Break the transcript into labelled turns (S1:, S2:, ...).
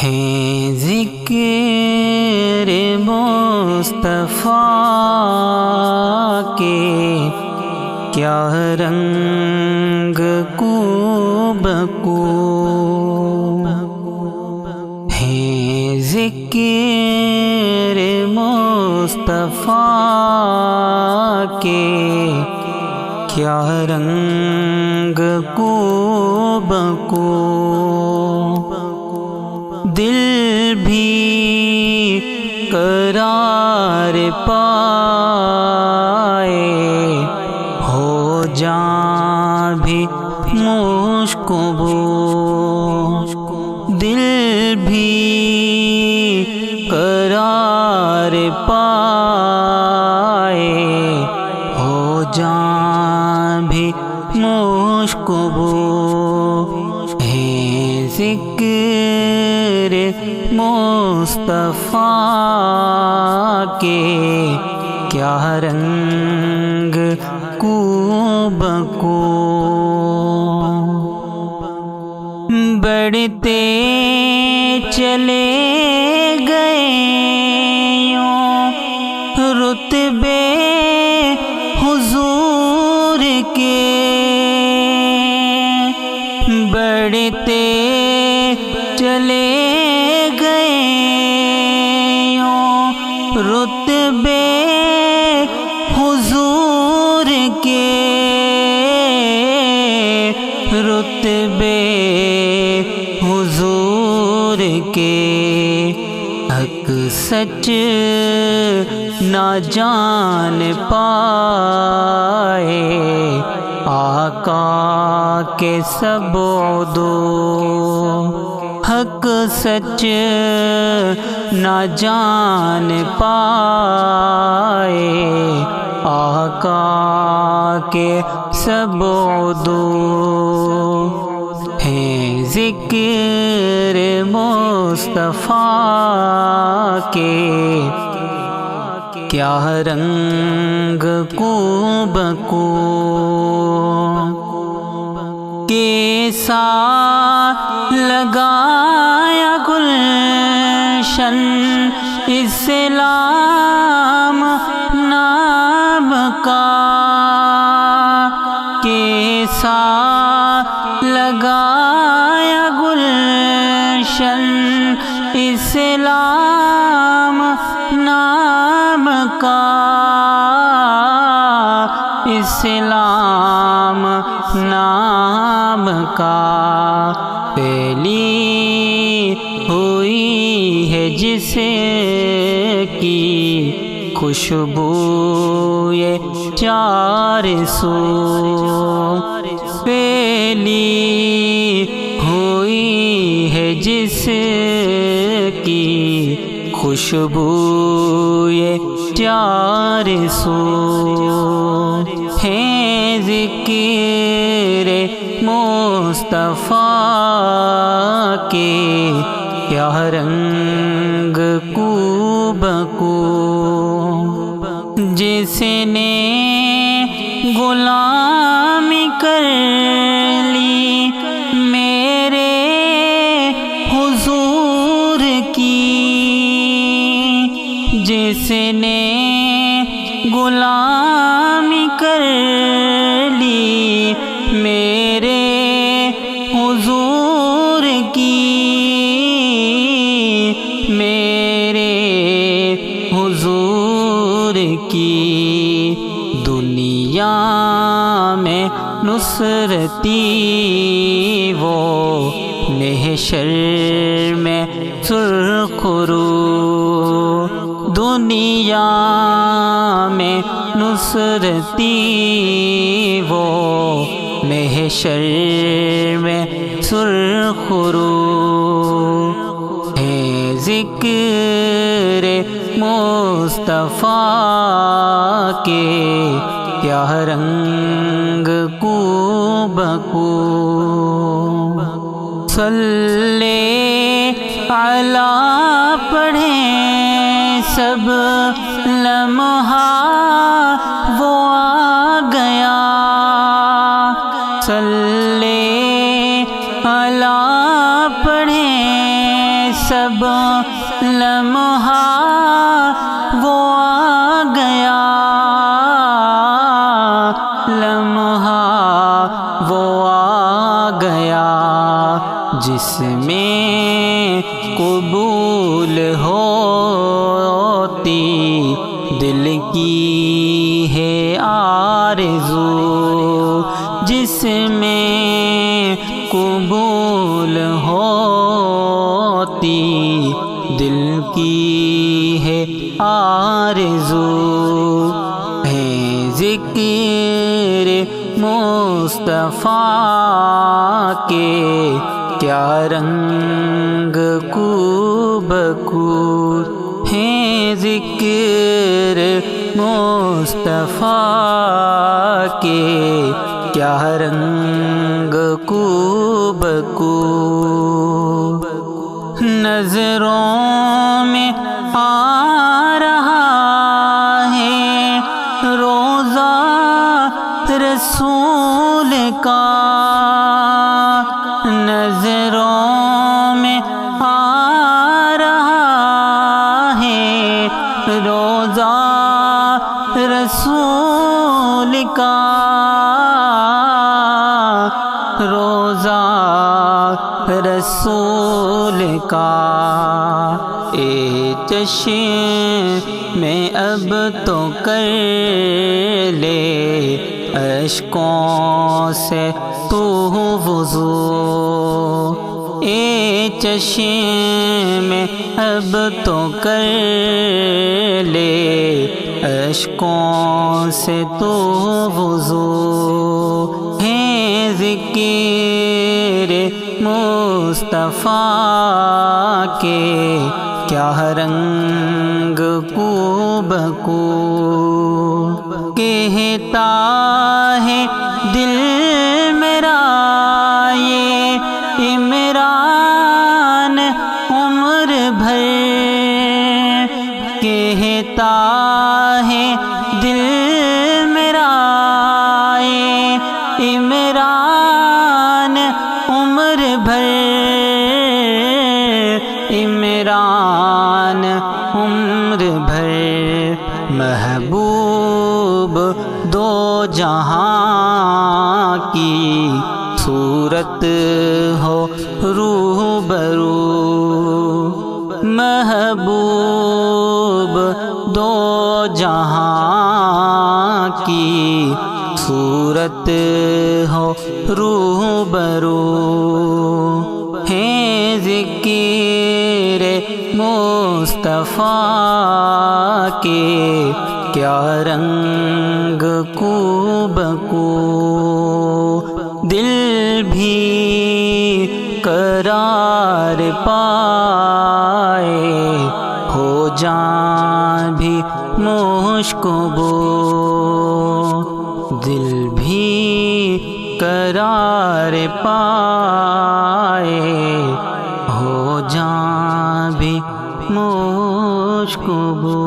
S1: ہے ذکر مصطفیٰ کے کیا رنگ کو بکو، ہے ذکر مصطفیٰ کے کیا رنگ کو بکو، دل بھی قرار پائے ہو جاں بھی مشک بو، دل بھی قرار پائے ہو جاں بھی مشک بو، ہے ذکر مصطفیٰ کے کیا رنگ کو بکو، بڑھتے چلے گئے یوں رتبے حضور کے، بڑھتے چلے گئے یوں رتبے حضور کے، رتبے حضور کے، حق سچ نہ جان پائے آقا کے سب عدو، حق سچ نہ جان پائے آقا کے سب عدو، ہے ذکر مصطفیٰ کے کیا رنگ کو بکو، کیسا لگایا گلشن اسلام نام کا، کیسا لگایا گلشن اسلام نام کا، اسلام نام کا، پھیلی ہوئی ہے جس کی خوشبو یہ چار سو، پھیلی ہوئی ہے جس کی خوشبو یہ چار سو، ہے ذکر مصطفیٰ کے کیا رنگ کو بکو، جس نے غلامی کر لی میرے حضور کی، جس نے غلامی کر لی میرے حضور کی، میرے حضور کی، دنیا میں نصرتی وہ محشر میں سرخ رو، دنیا میں نصرتی وہ محشر میں سرخ رو، ہے ذکر مصطفیٰ کے کیا رنگ کو بکو، صلی علی پڑھیں سب لمحہ وہ آ گیا، صلی علی پڑھیں سب لمحہ وہ آ گیا، لمحہ وہ آ گیا جس میں قبول ہوتی دل کی ہے آرزو، جس میں قبول ہوتی دل کی ہے آرزو، ہے ذکر مصطفیٰ کے کیا رنگ کو بکو، ہے ذکر مصطفیٰ کے کیا رنگ کو بکو، نظروں میں آ رہا ہے روضہ رسول کا، نظروں میں آ رہا ہے روضہ رسول کا، روضہ رسول کا، اے چشم میں اب تو کر لے اشکوں سے تو وضو، اے چشم میں اب تو کر لے اشکوں سے تو وضو، ہے ذکر مصطفیٰ کے کیا رنگ کو بکو، کہتا ہے دل میرا یہ عمران عمر بھر، کہتا ہے دل میرا یہ عمران عمر بھر، عمران عمر بھر، محبوب دو جہاں کی صورت ہو روبرو، محبوب دو جہاں کی صورت ہو روبرو، ہے ذکر مصطفیٰ کے کیا رنگ کو بکو، دل بھی قرار پائے ہو جان بھی مشک بو، دل بھی قرار پائے ہو جان بھی مشک بو۔